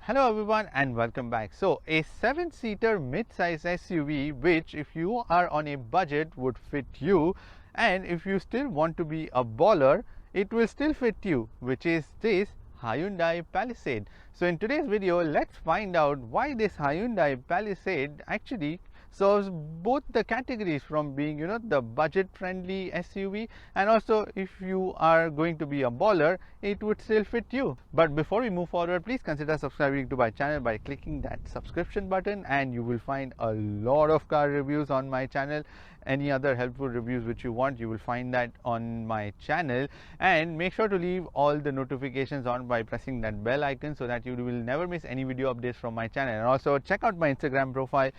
Hello everyone and welcome back. So a 7-seater mid-size SUV which if you are on a budget would fit you, and if you still want to be a baller it will still fit you, which is this Hyundai Palisade. So in today's video let's find out why this Hyundai Palisade actually serves both the categories, from being the budget friendly SUV, and also if you are going to be a baller it would still fit you. But before we move forward, please consider subscribing to my channel by clicking that subscription button, and you will find a lot of car reviews on my channel. Any other helpful reviews which you want, you will find that on my channel. And make sure to leave all the notifications on by pressing that bell icon so that you will never miss any video updates from my channel. And also check out my Instagram profile.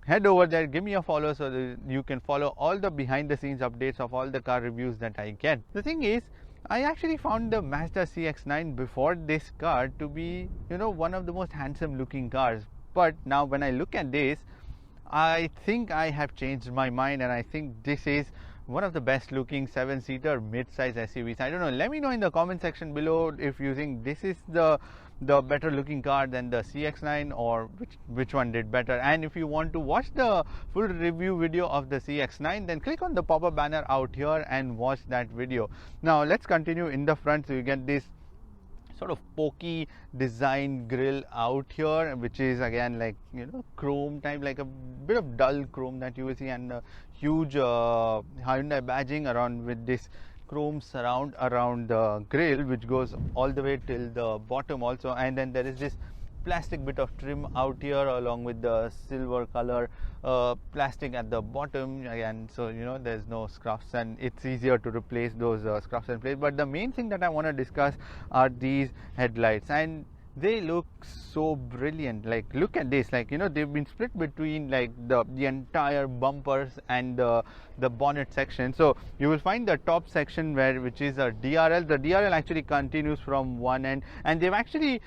Head over there, give me a follow so that you can follow all the behind the scenes updates of all the car reviews that I get. The thing is, I actually found the Mazda CX-9 before this car to be one of the most handsome looking cars, but now when I look at this I think I have changed my mind, and I think this is one of the best looking 7-seater mid-size SUVs. I don't know, let me know in the comment section below if you think this is the better looking car than the CX-9, or which one did better. And if you want to watch the full review video of the CX-9, then click on the pop-up banner out here and watch that video. Now let's continue in the front. So you get this sort of pokey design grille out here, which is again like chrome type, like a bit of dull chrome that you will see, and a huge Hyundai badging around with this chrome surround around the grille, which goes all the way till the bottom also. And then there is this plastic bit of trim out here along with the silver color plastic at the bottom again, so there's no scuffs and it's easier to replace those scuffs in place. But the main thing that I want to discuss are these headlights, and they look so brilliant. Like, look at this, like they've been split between like the entire bumpers and the bonnet section. So you will find the top section which is a DRL. The DRL actually continues from one end, and they've actually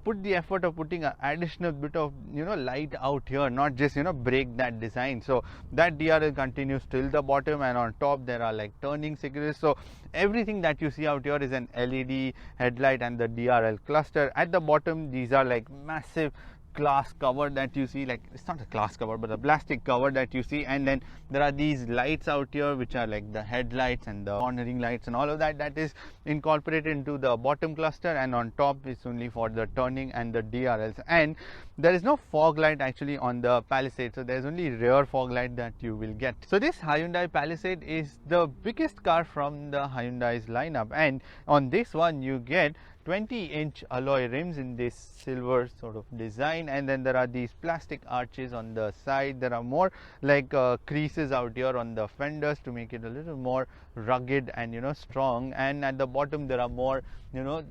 put the effort of putting an additional bit of light out here, not just break that design. So that DRL continues till the bottom, and on top there are like turning signals. So everything that you see out here is an LED headlight and the DRL cluster. At the bottom, these are like massive glass cover that you see, like it's not a glass cover but a plastic cover that you see. And then there are these lights out here which are like the headlights and the cornering lights and all of that is incorporated into the bottom cluster, and on top is only for the turning and the DRLs. And there is no fog light actually on the Palisade, so there's only rear fog light that you will get. So this Hyundai Palisade is the biggest car from the Hyundai's lineup, and on this one you get 20-inch alloy rims in this silver sort of design, and then there are these plastic arches on the side. There are more like creases out here on the fenders to make it a little more rugged and strong, and at the bottom there are more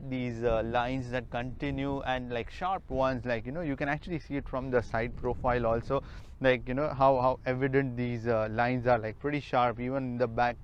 these lines that continue, and like sharp ones, like you can actually see it from the side profile also, like how evident these lines are, like pretty sharp. Even in the back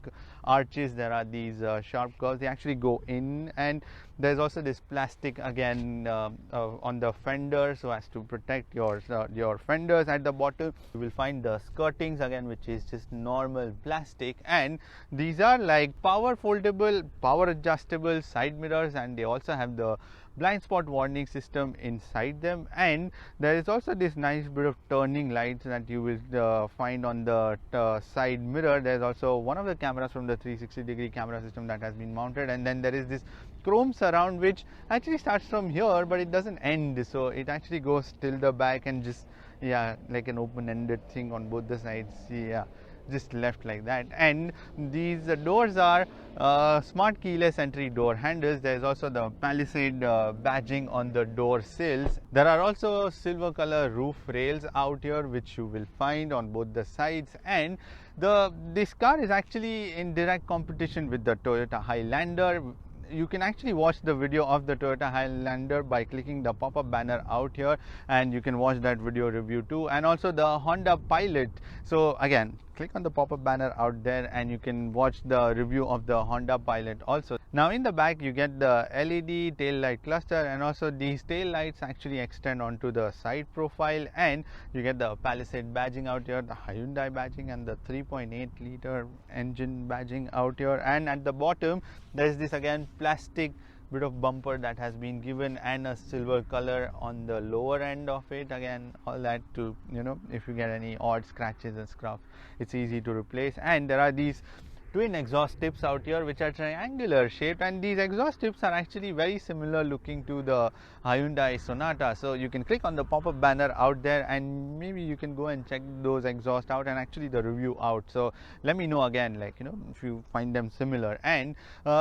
arches there are these sharp curves, they actually go in. And there's also this plastic again on the fender so as to protect your fenders. At the bottom you will find the skirtings again, which is just normal plastic, and these are like power foldable, power adjustable side mirrors, and they also have the blind spot warning system inside them. And there is also this nice bit of turning lights that you will find on the side mirror. There's also one of the cameras from the 360-degree camera system that has been mounted, and then there is this chrome surround which actually starts from here but it doesn't end, so it actually goes till the back and just like an open-ended thing on both the sides, just left like that. And these doors are smart keyless entry door handles. There is also the Palisade badging on the door sills. There are also silver color roof rails out here which you will find on both the sides. And this car is actually in direct competition with the Toyota Highlander. You can actually watch the video of the Toyota Highlander by clicking the pop-up banner out here, and you can watch that video review too, and also the Honda Pilot. So again, click on the pop-up banner out there and you can watch the review of the Honda Pilot also. Now in the back you get the LED tail light cluster, and also these tail lights actually extend onto the side profile, and you get the Palisade badging out here, the Hyundai badging, and the 3.8 liter engine badging out here. And at the bottom there is this again plastic bit of bumper that has been given, and a silver color on the lower end of it. Again, all that to, if you get any odd scratches and scuffs, it's easy to replace. And there are these twin exhaust tips out here which are triangular shaped, and these exhaust tips are actually very similar looking to the Hyundai Sonata. So you can click on the pop-up banner out there and maybe you can go and check those exhaust out and actually the review out. So let me know again, like, if you find them similar. And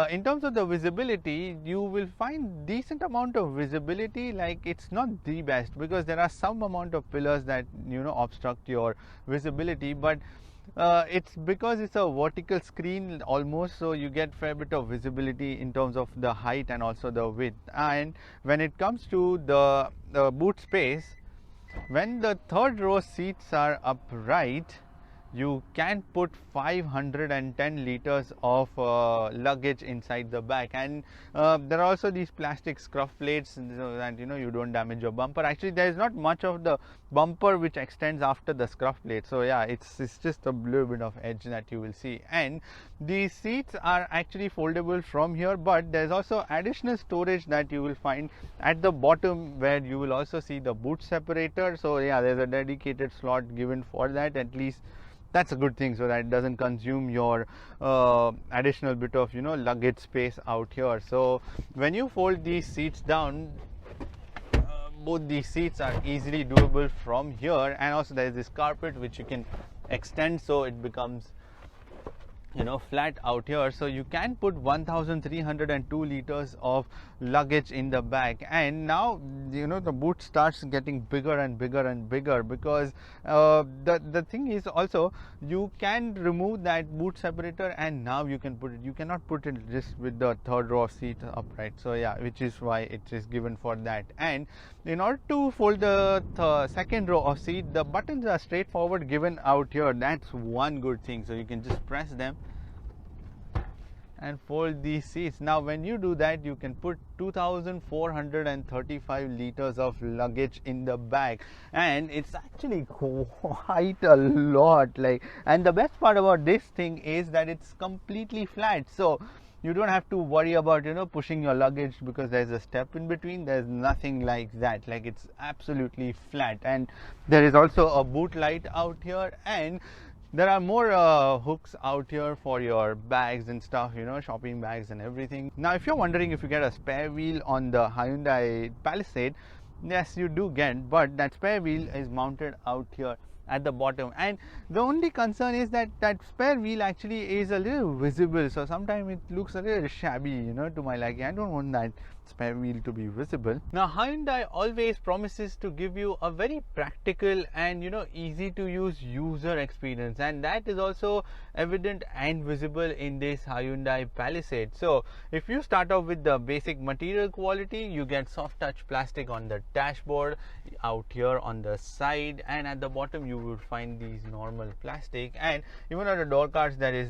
in terms of the visibility, you will find decent amount of visibility. Like, it's not the best because there are some amount of pillars that obstruct your visibility, but it's because it's a vertical screen almost, so you get fair bit of visibility in terms of the height and also the width. And when it comes to the boot space, when the third row seats are upright, you can put 510 liters of luggage inside the back. And there are also these plastic scuff plates so that you don't damage your bumper. Actually, there is not much of the bumper which extends after the scuff plate, so yeah, it's just a little bit of edge that you will see. And these seats are actually foldable from here, but there's also additional storage that you will find at the bottom, where you will also see the boot separator. So yeah, there's a dedicated slot given for that. At least that's a good thing, so that it doesn't consume your additional bit of luggage space out here. So when you fold these seats down, both these seats are easily doable from here. And also there is this carpet which you can extend so it becomes flat out here. So you can put 1302 liters of luggage in the back. And now the boot starts getting bigger and bigger and bigger, because the thing is also you can remove that boot separator, and now you can put it, you cannot put it just with the third row of seat upright. So yeah, which is why it is given for that. And in order to fold the second row of seat, the buttons are straightforward given out here. That's one good thing. So you can just press them and fold these seats. Now when you do that, you can put 2435 liters of luggage in the back, and it's actually quite a lot. And the best part about this thing is that it's completely flat, so you don't have to worry about pushing your luggage because there's a step in between. There's nothing like that. It's absolutely flat. And there is also a boot light out here, and there are more hooks out here for your bags and stuff, shopping bags and everything. Now if you're wondering if you get a spare wheel on the Hyundai Palisade, yes, you do get, but that spare wheel is mounted out here at the bottom. And the only concern is that that spare wheel actually is a little visible, so sometimes it looks a little shabby, to my liking. I don't want that spare wheel to be visible. Now Hyundai always promises to give you a very practical and easy to use user experience, and that is also evident and visible in this Hyundai Palisade. So if you start off with the basic material quality, you get soft touch plastic on the dashboard, out here on the side, and at the bottom you would find these normal plastic. And even on the door cards there is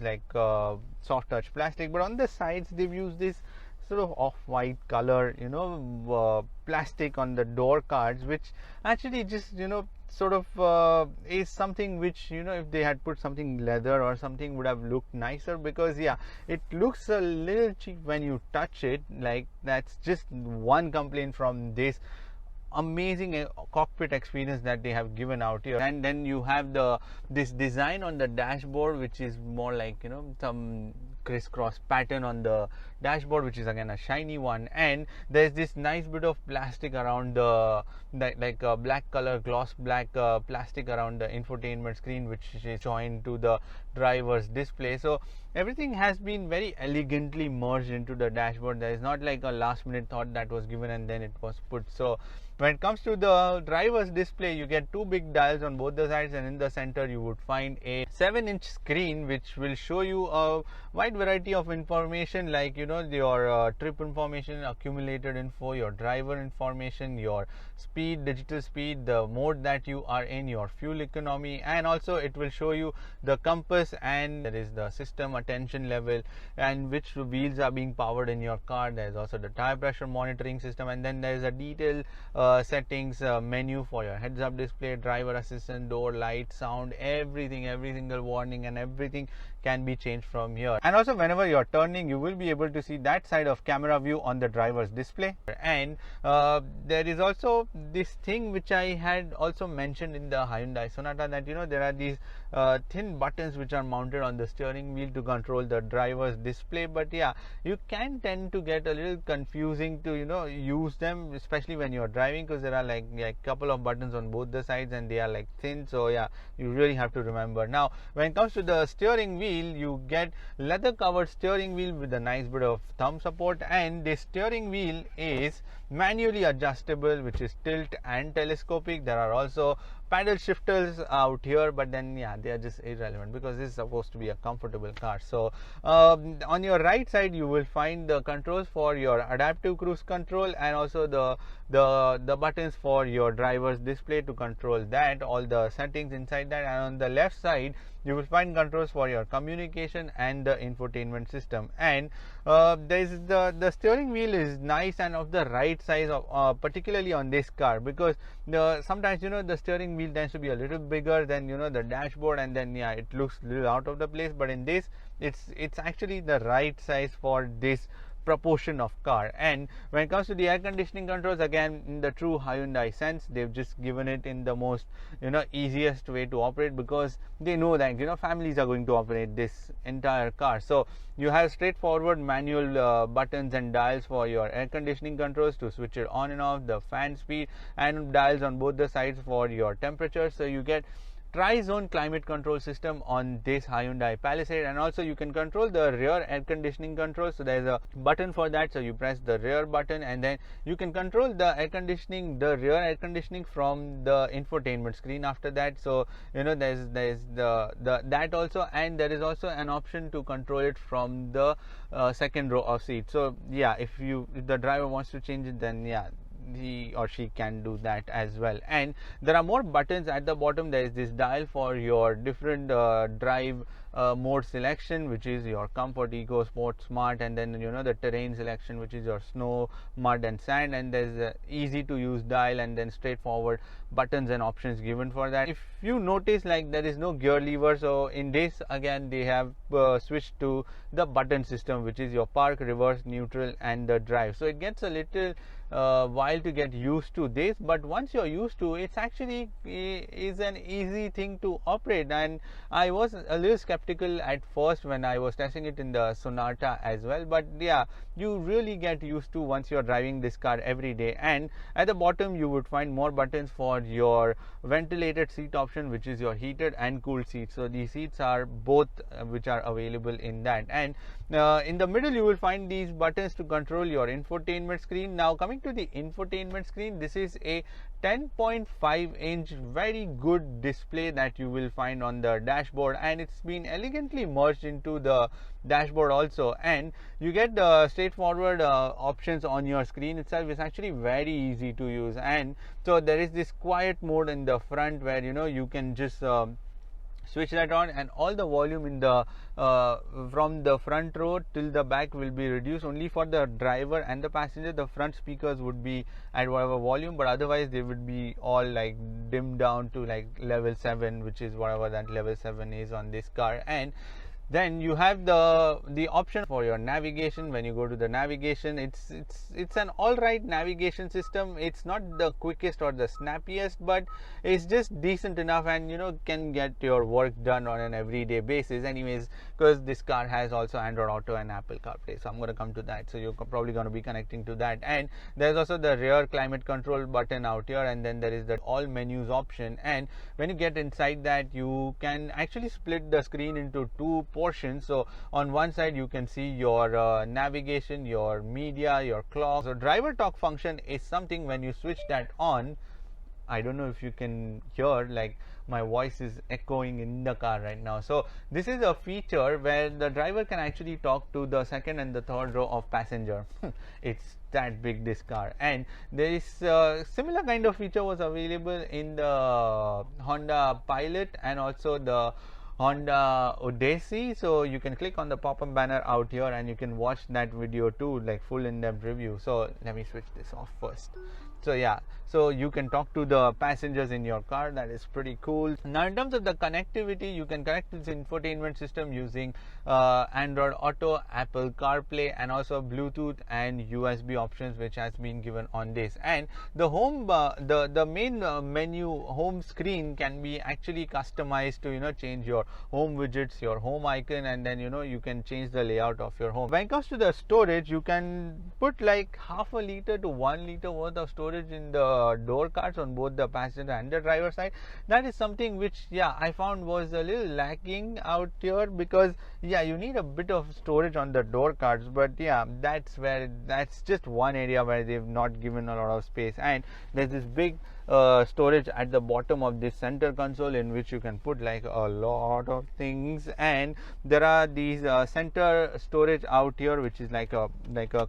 soft touch plastic, but on the sides they've used this sort of off-white color plastic on the door cards, which actually just sort of is something which if they had put something leather or something would have looked nicer, because yeah, it looks a little cheap when you touch it. That's just one complaint from this amazing cockpit experience that they have given out here. And then you have this design on the dashboard, which is more like some crisscross pattern on the dashboard, which is again a shiny one. And there's this nice bit of plastic around the black color, gloss black plastic around the infotainment screen, which is joined to the driver's display. So everything has been very elegantly merged into the dashboard. There is not like a last minute thought that was given and then it was put. So when it comes to the driver's display, you get two big dials on both the sides, and in the center you would find a 7-inch screen which will show you a wide variety of information, like your trip information, accumulated info, your driver information, your speed, digital speed, the mode that you are in, your fuel economy, and also it will show you the compass, and there is the system attention level and which wheels are being powered in your car. There is also the tire pressure monitoring system, and then there is a detailed settings menu for your heads up display, driver assistant, door light, sound, every single warning and everything can be changed from here. And also also whenever you're turning, you will be able to see that side of camera view on the driver's display. And there is also this thing which I had also mentioned in the Hyundai Sonata, that there are these thin buttons which are mounted on the steering wheel to control the driver's display. But yeah, you can tend to get a little confusing to use them, especially when you're driving, because there are like couple of buttons on both the sides and they are like thin. So yeah, you really have to remember. Now when it comes to the steering wheel, you get leather covered steering wheel with a nice bit of thumb support, and the steering wheel is manually adjustable, which is tilt and telescopic. There are also paddle shifters out here, but then yeah, they are just irrelevant because this is supposed to be a comfortable car. So on your right side you will find the controls for your adaptive cruise control, and also the buttons for your driver's display to control that, all the settings inside that. And on the left side you will find controls for your communication and the infotainment system. And there is the steering wheel is nice and of the right size of, particularly on this car, because sometimes the steering wheel tends to be a little bigger than the dashboard, and then yeah, it looks a little out of the place. But in this, it's actually the right size for this proportion of car. And when it comes to the air conditioning controls, again, in the true Hyundai sense, they've just given it in the most easiest way to operate, because they know that families are going to operate this entire car. So you have straightforward manual buttons and dials for your air conditioning controls to switch it on and off, the fan speed, and dials on both the sides for your temperature. So you get tri-zone climate control system on this Hyundai Palisade. And also you can control the rear air conditioning control, so there is a button for that. So you press the rear button, and then you can control the rear air conditioning from the infotainment screen after that. So there's that also, and there is also an option to control it from the second row of seats. So yeah, if the driver wants to change it, then yeah, he or she can do that as well. And there are more buttons at the bottom. There is this dial for your different drive mode selection, which is your comfort, eco, sport, smart, and then the terrain selection, which is your snow, mud, and sand. And there's a easy to use dial, and then straightforward buttons and options given for that. If you notice, like, there is no gear lever, so in this again they have switched to the button system, which is your park, reverse, neutral, and the drive. So it gets a little while to get used to this, but once you're used to it, it's actually is an easy thing to operate. And I was a little skeptical at first when I was testing it in the Sonata as well, but yeah, you really get used to once you're driving this car every day. And at the bottom you would find more buttons for your ventilated seat option, which is your heated and cooled seats. So these seats are both which are available in that. And in the middle you will find these buttons to control your infotainment screen. Now coming to the infotainment screen, this is a 10.5-inch very good display that you will find on the dashboard, and it's been elegantly merged into the dashboard also. And you get the straightforward options on your screen itself. It's actually very easy to use. And so there is this quiet mode in the front where you can just switch that on, and all the volume in the from the front row till the back will be reduced. Only for the driver and the passenger, the front speakers would be at whatever volume, but otherwise they would be all like dimmed down to like level 7, which is whatever that level 7 is on this car. And then you have the option for your navigation. When you go to the navigation, it's an all right navigation system. It's not the quickest or the snappiest, but it's just decent enough, and can get your work done on an everyday basis anyways, because this car has also Android Auto and Apple CarPlay. So I'm going to come to that. So you're probably going to be connecting to that. And there's also the rear climate control button out here, and then there is the all menus option. And when you get inside that, you can actually split the screen into two portions. So on one side you can see your navigation, your media, your clock. So driver talk function is something, when you switch that on, I don't know if you can hear, like, my voice is echoing in the car right now. So this is a feature where the driver can actually talk to the second and the third row of passenger. It's that big, this car. And there is a similar kind of feature was available in the Honda Pilot and also the Honda Odyssey. So you can click on the pop-up banner out here and you can watch that video too, like full in-depth review. So let me switch this off first. So yeah, so you can talk to the passengers in your car. That is pretty cool. Now in terms of the connectivity, you can connect this infotainment system using Android Auto, Apple CarPlay, and also Bluetooth and USB options, which has been given on this. And the home the main menu home screen can be actually customized to change your home widgets, your home icon, and then you can change the layout of your home. When it comes to the storage, you can put like half a liter to 1 liter worth of storage in the door cards on both the passenger and the driver side. That is something which I found was a little lacking out here, because you need a bit of storage on the door cards, but that's just one area where they've not given a lot of space. And there's this big storage at the bottom of this center console, in which you can put like a lot of things. And there are these center storage out here, which is like a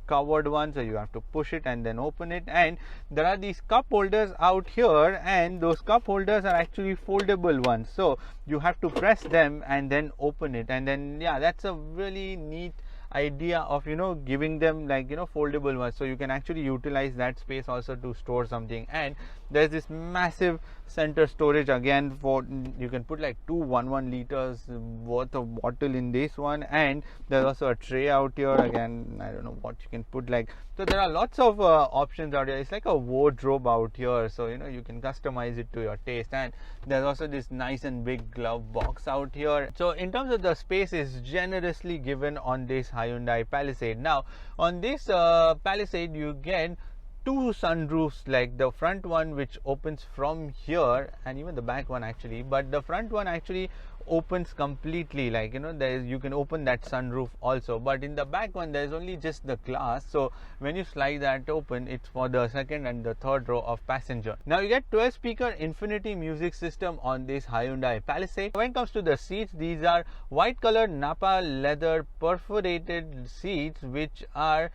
covered one, so you have to push it and then open it. And there are these cup holders out here, and those cup holders are actually foldable ones, so you have to press them and then open it. And then that's a really neat idea of giving them like foldable ones, so you can actually utilize that space also to store something. And there's this massive center storage again, for you can put like 2 liters worth of bottle in this one. And there's also a tray out here. Again, I don't know what you can put, like, so there are lots of options out here. It's like a wardrobe out here, so you can customize it to your taste. And there's also this nice and big glove box out here. So in terms of the space, is generously given on this Hyundai Palisade. Now on this Palisade, you get 2 sunroofs, like the front one which opens from here, and even the back one actually, but the front one actually opens completely, like you can open that sunroof also. But in the back one, there's only just the glass, so when you slide that open, it's for the second and the third row of passenger. Now you get 12 speaker Infinity music system on this Hyundai Palisade. When it comes to the seats, these are white colored Napa leather perforated seats, which are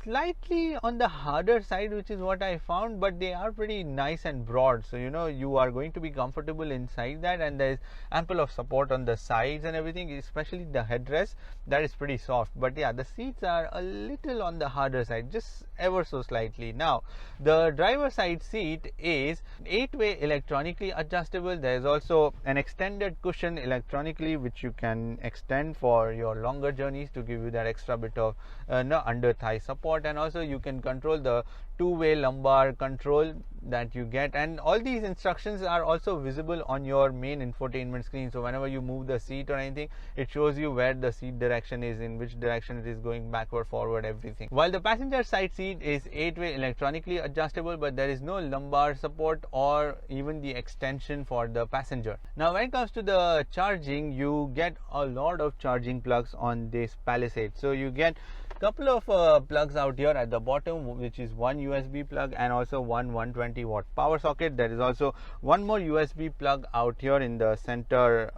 slightly on the harder side, which is what I found, but they are pretty nice and broad, so you are going to be comfortable inside that. And there is ample of support on the sides and everything, especially the headrest, that is pretty soft. But the seats are a little on the harder side, just ever so slightly. Now the driver side seat is 8-way electronically adjustable. There is also an extended cushion electronically, which you can extend for your longer journeys to give you that extra bit of under thigh support. And also you can control the 2-way lumbar control that you get, and all these instructions are also visible on your main infotainment screen. So whenever you move the seat or anything, it shows you where the seat direction is, in which direction it is going, backward, forward, everything. While the passenger side seat is 8-way electronically adjustable, but there is no lumbar support or even the extension for the passenger. Now when it comes to the charging, you get a lot of charging plugs on this Palisade. So you get couple of plugs out here at the bottom, which is one USB plug and also one 120 watt power socket. There is also one more USB plug out here in the center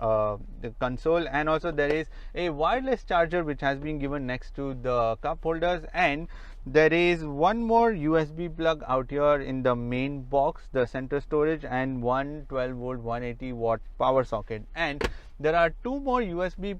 the console, and also there is a wireless charger which has been given next to the cup holders. And there is one more USB plug out here in the main box, the center storage, and one 12 volt 180 watt power socket. And there are 2 more USB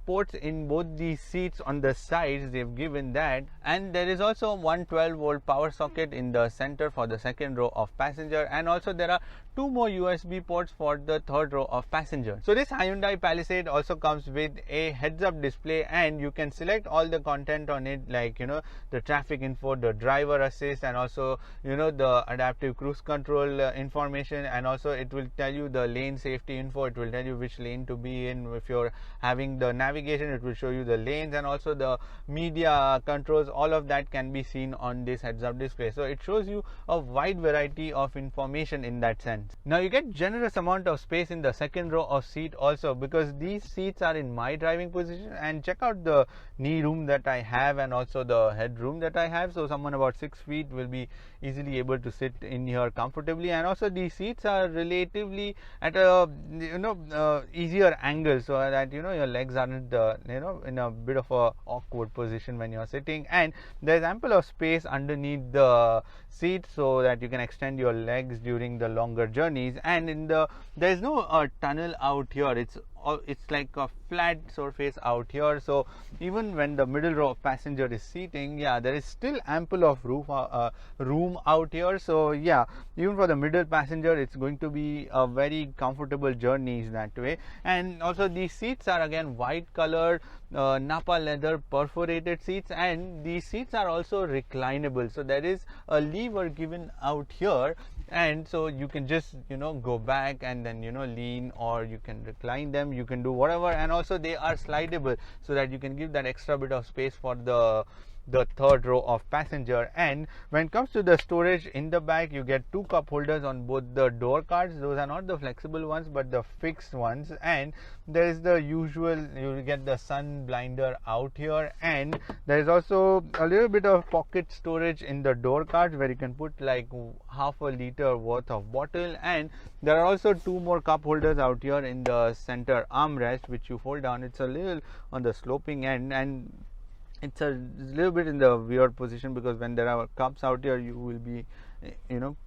ports in both these seats on the sides, they've given that. And there is also one 12 volt power socket in the center for the second row of passenger, and also there are 2 more USB ports for the third row of passenger. So this Hyundai Palisade also comes with a heads-up display, and you can select all the content on it, like the traffic info, the driver assist, and also the adaptive cruise control information. And also it will tell you the lane safety info, it will tell you which lane to be in. If you're having the navigation, it will show you the lanes, and also the media controls. All of that can be seen on this heads-up display, so it shows you a wide variety of information in that sense. Now you get generous amount of space in the second row of seat also, because these seats are in my driving position. And check out the knee room that I have, and also the head room that I have. So someone about 6 feet will be easily able to sit in here comfortably. And also these seats are relatively at a easier angle, so that your legs aren't in a bit of a awkward position when you're sitting. And there's ample of space underneath the seat, so that you can extend your legs during the longer journeys. And there's no tunnel out here. It's like a flat surface out here, so even when the middle row of passenger is seating, yeah, there is still ample of room out here. So yeah, even for the middle passenger, it's going to be a very comfortable journey that way. And also these seats are again white colored, Napa leather perforated seats, and these seats are also reclinable. So there is a lever given out here, and so you can just go back and then lean, or you can recline them, you can do whatever. And also they are slidable, so that you can give that extra bit of space for the third row of passenger. And when it comes to the storage in the back, you get 2 cup holders on both the door cards. Those are not the flexible ones but the fixed ones. And there is the usual, you will get the sun blinder out here, and there is also a little bit of pocket storage in the door cards where you can put like half a liter worth of bottle. And there are also 2 more cup holders out here in the center armrest, which you fold down. It's a little on the sloping end, and it's a little bit in the weird position, because when there are cups out here, you will be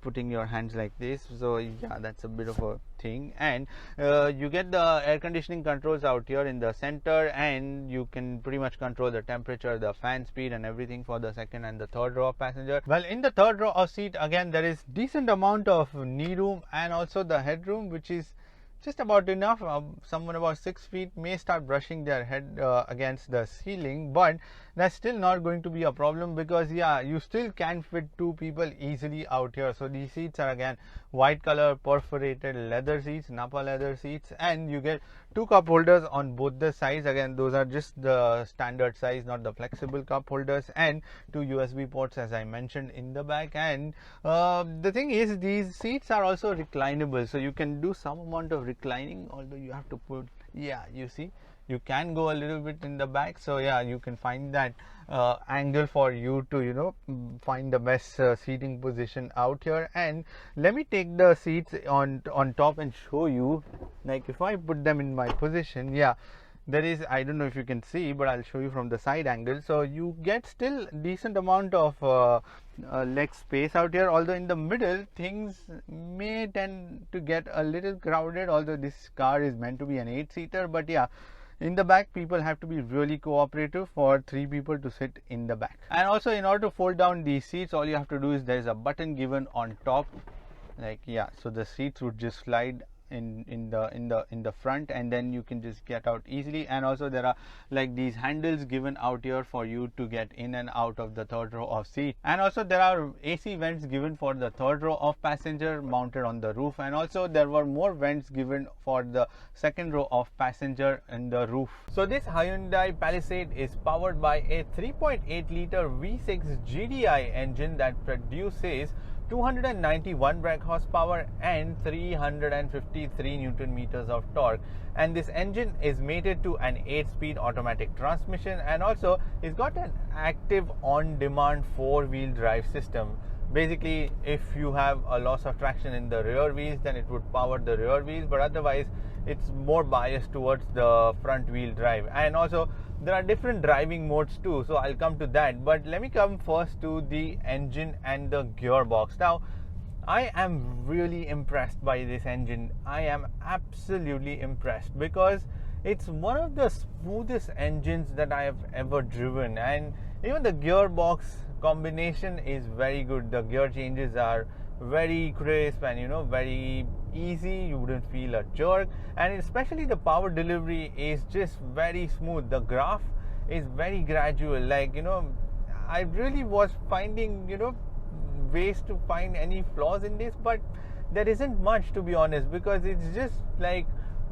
putting your hands like this. So yeah, that's a bit of a thing. And you get the air conditioning controls out here in the center, and you can pretty much control the temperature, the fan speed, and everything for the second and the third row of passenger. Well, in the third row of seat, again, there is decent amount of knee room and also the headroom, which is just about enough. Someone about 6 feet may start brushing their head against the ceiling, but that's still not going to be a problem, because yeah, you still can fit 2 people easily out here. So these seats are again white color perforated leather seats, Napa leather seats, and you get 2 cup holders on both the sides. Again, those are just the standard size, not the flexible cup holders, and 2 USB ports, as I mentioned, in the back. And the thing is, these seats are also reclinable, so you can do some amount of reclining, although you have to put, yeah, you see, you can go a little bit in the back. So yeah, you can find that angle for you to find the best seating position out here. And let me take the seats on top and show you, like if I put them in my position, yeah, there is, I don't know if you can see, but I'll show you from the side angle. So you get still decent amount of leg space out here, although in the middle things may tend to get a little crowded, although this car is meant to be an 8-seater. But yeah, in the back, people have to be really cooperative for 3 people to sit in the back. And also, in order to fold down these seats, all you have to do is there is a button given on top, like yeah, so the seats would just slide in the front, and then you can just get out easily. And also there are like these handles given out here for you to get in and out of the third row of seat. And also there are AC vents given for the third row of passenger mounted on the roof, and also there were more vents given for the second row of passenger in the roof. So this Hyundai Palisade is powered by a 3.8 liter V6 GDI engine that produces 291 brake horsepower and 353 Newton meters of torque. And this engine is mated to an 8-speed automatic transmission, and also it's got an active on-demand 4-wheel drive system. Basically, if you have a loss of traction in the rear wheels, then it would power the rear wheels, but otherwise it's more biased towards the front wheel drive. And also there are different driving modes too, so I'll come to that. But let me come first to the engine and the gearbox. Now, I am really impressed by this engine. I am absolutely impressed, because it's one of the smoothest engines that I have ever driven, and even the gearbox combination is very good. The gear changes are very crisp and very easy. You wouldn't feel a jerk, and especially the power delivery is just very smooth. The graph is very gradual. Like I really was finding ways to find any flaws in this, but there isn't much, to be honest, because it's just like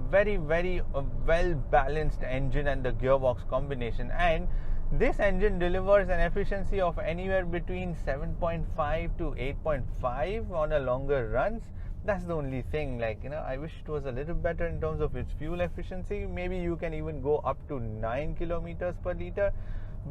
very well balanced engine and the gearbox combination. And this engine delivers an efficiency of anywhere between 7.5 to 8.5 on a longer runs. That's the only thing. Like I wish it was a little better in terms of its fuel efficiency. Maybe you can even go up to 9 kilometers per liter.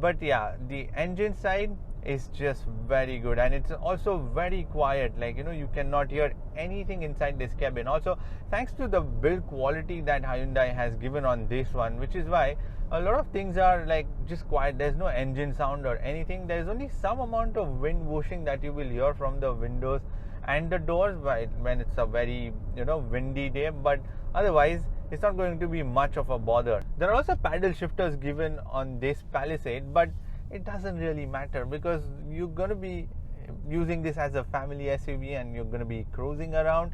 But yeah, the engine side is just very good, and it's also very quiet. Like you cannot hear anything inside this cabin. Also, thanks to the build quality that Hyundai has given on this one, which is why a lot of things are like just quiet. There's no engine sound or anything. There's only some amount of wind whooshing that you will hear from the windows and the doors when it's a very windy day, but otherwise it's not going to be much of a bother. There are also paddle shifters given on this Palisade, but it doesn't really matter because you're going to be using this as a family SUV and you're going to be cruising around.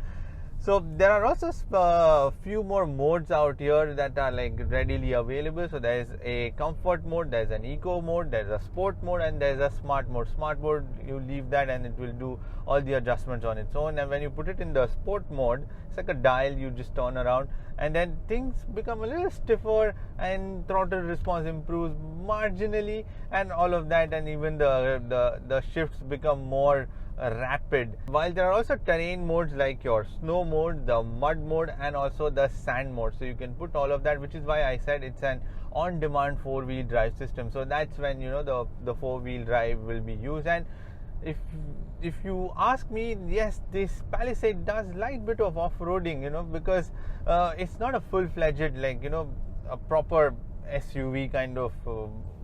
So there are also a few more modes out here that are like readily available. So there is a comfort mode, there's an eco mode, there's a sport mode, and there's a smart mode. Smart mode, you leave that and it will do all the adjustments on its own. And when you put it in the sport mode, it's like a dial, you just turn around and then things become a little stiffer and throttle response improves marginally and all of that, and even the shifts become more rapid. While there are also terrain modes like your snow mode, the mud mode, and also the sand mode. So you can put all of that, which is why I said it's an on-demand 4-wheel drive system. So that's when the 4-wheel drive will be used. And if you ask me, yes, this Palisade does light bit of off-roading, because it's not a full-fledged a proper SUV kind of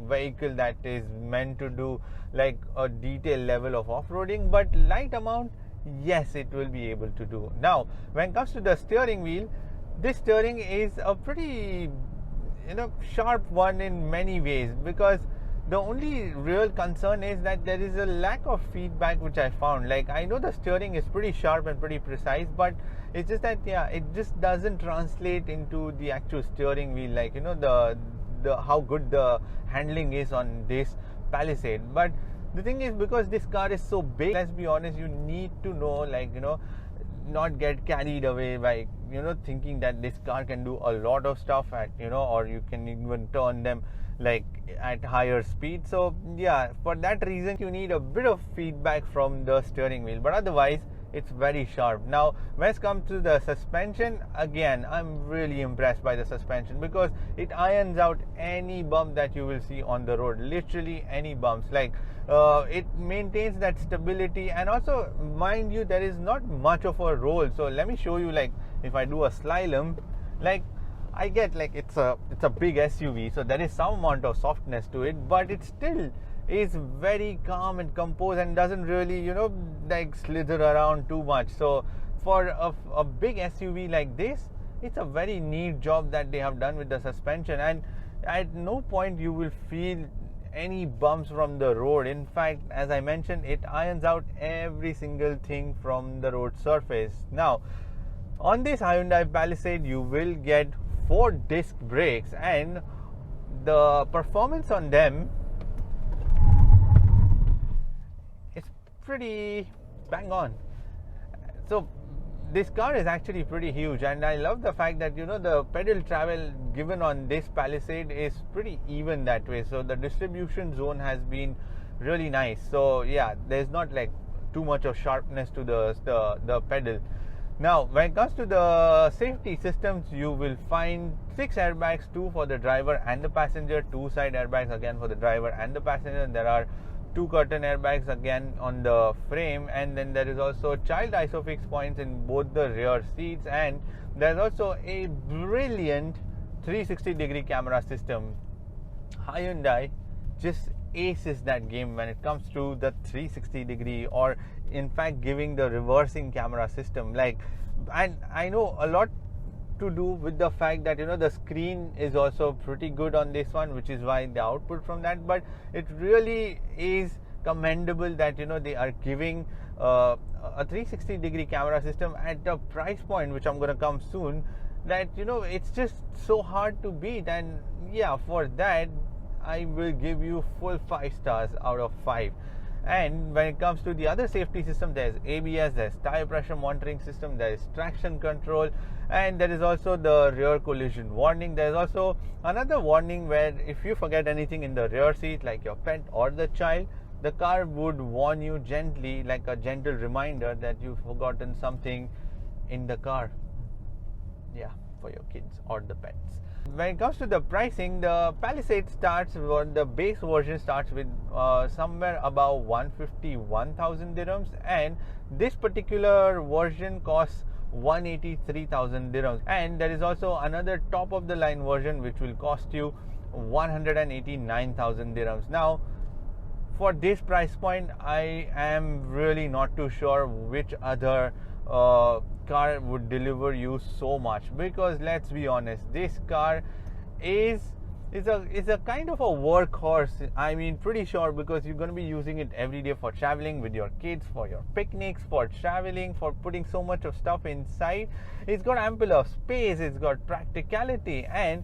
vehicle that is meant to do like a detailed level of off-roading, but light amount, yes, it will be able to do. Now when it comes to the steering wheel, this steering is a pretty sharp one in many ways, because the only real concern is that there is a lack of feedback, which I found. Like, I know the steering is pretty sharp and pretty precise, but it's just that it just doesn't translate into the actual steering wheel, like the how good the handling is on this Palisade. But the thing is, because this car is so big, let's be honest, you need to know, not get carried away by thinking that this car can do a lot of stuff at or you can even turn them like at higher speed. So yeah, for that reason you need a bit of feedback from the steering wheel, but otherwise it's very sharp. Now when it comes to the suspension, again, I'm really impressed by the suspension, because it irons out any bump that you will see on the road, literally any bumps. Like it maintains that stability, and also, mind you, there is not much of a roll. So let me show you, like if I do a slalom, like I get, like it's a big SUV, so there is some amount of softness to it, but it still is very calm and composed and doesn't really like slither around too much. So for a big SUV like this, it's a very neat job that they have done with the suspension, and at no point you will feel any bumps from the road. In fact, as I mentioned, it irons out every single thing from the road surface. Now on this Hyundai Palisade, you will get 4 disc brakes, and the performance on them is pretty bang on. So this car is actually pretty huge, and I love the fact that the pedal travel given on this Palisade is pretty even that way. So the distribution zone has been really nice. So yeah, there's not like too much of sharpness to the pedal. Now when it comes to the safety systems, you will find 6 airbags, 2 for the driver and the passenger, 2 side airbags again for the driver and the passenger. There are 2 curtain airbags again on the frame, and then there is also child isofix points in both the rear seats, and there's also a brilliant 360-degree camera system. Hyundai just aces that game when it comes to the 360-degree, or in fact giving the reversing camera system. Like, and I know a lot to do with the fact that the screen is also pretty good on this one, which is why the output from that, but it really is commendable that they are giving a 360-degree camera system at a price point, which I'm going to come soon, that it's just so hard to beat. And yeah, for that I will give you full 5 stars out of 5. And when it comes to the other safety system, there's ABS, there's tire pressure monitoring system, there is traction control, and there is also the rear collision warning. There's also another warning where if you forget anything in the rear seat, like your pet or the child, the car would warn you gently, like a gentle reminder that you've forgotten something in the car. Yeah, for your kids or the pets. When it comes to the pricing, the Palisade starts, or the base version starts with somewhere about 151,000 dirhams, and this particular version costs 183,000 dirhams. And there is also another top of the line version which will cost you 189,000 dirhams. Now for this price point, I am really not too sure which other car would deliver you so much, because let's be honest, this car is a kind of a workhorse. I mean, pretty sure, because you're going to be using it every day for traveling with your kids, for your picnics, for traveling, for putting so much of stuff inside. It's got ample of space, it's got practicality, and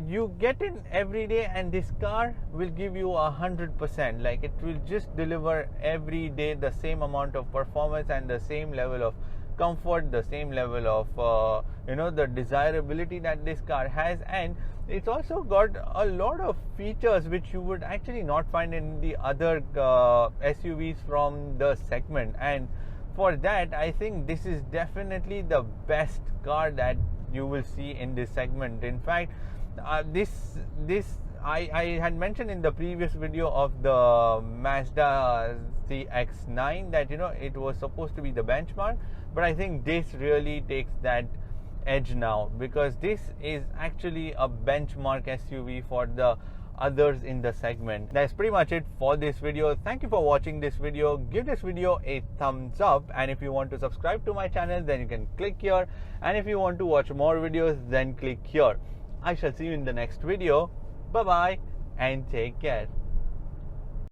you get in every day, and this car will give you 100%. Like, it will just deliver every day the same amount of performance and the same level of comfort, the same level of the desirability that this car has. And it's also got a lot of features which you would actually not find in the other SUVs from the segment. And for that, I think this is definitely the best car that you will see in this segment. In fact, I had mentioned in the previous video of the Mazda CX-9 that it was supposed to be the benchmark, but I think this really takes that edge now, because this is actually a benchmark SUV for the others in the segment. That's pretty much it for this video. Thank you for watching this video. Give this video a thumbs up, and if you want to subscribe to my channel, then you can click here, and if you want to watch more videos, then click here. I shall see you in the next video. Bye bye and take care.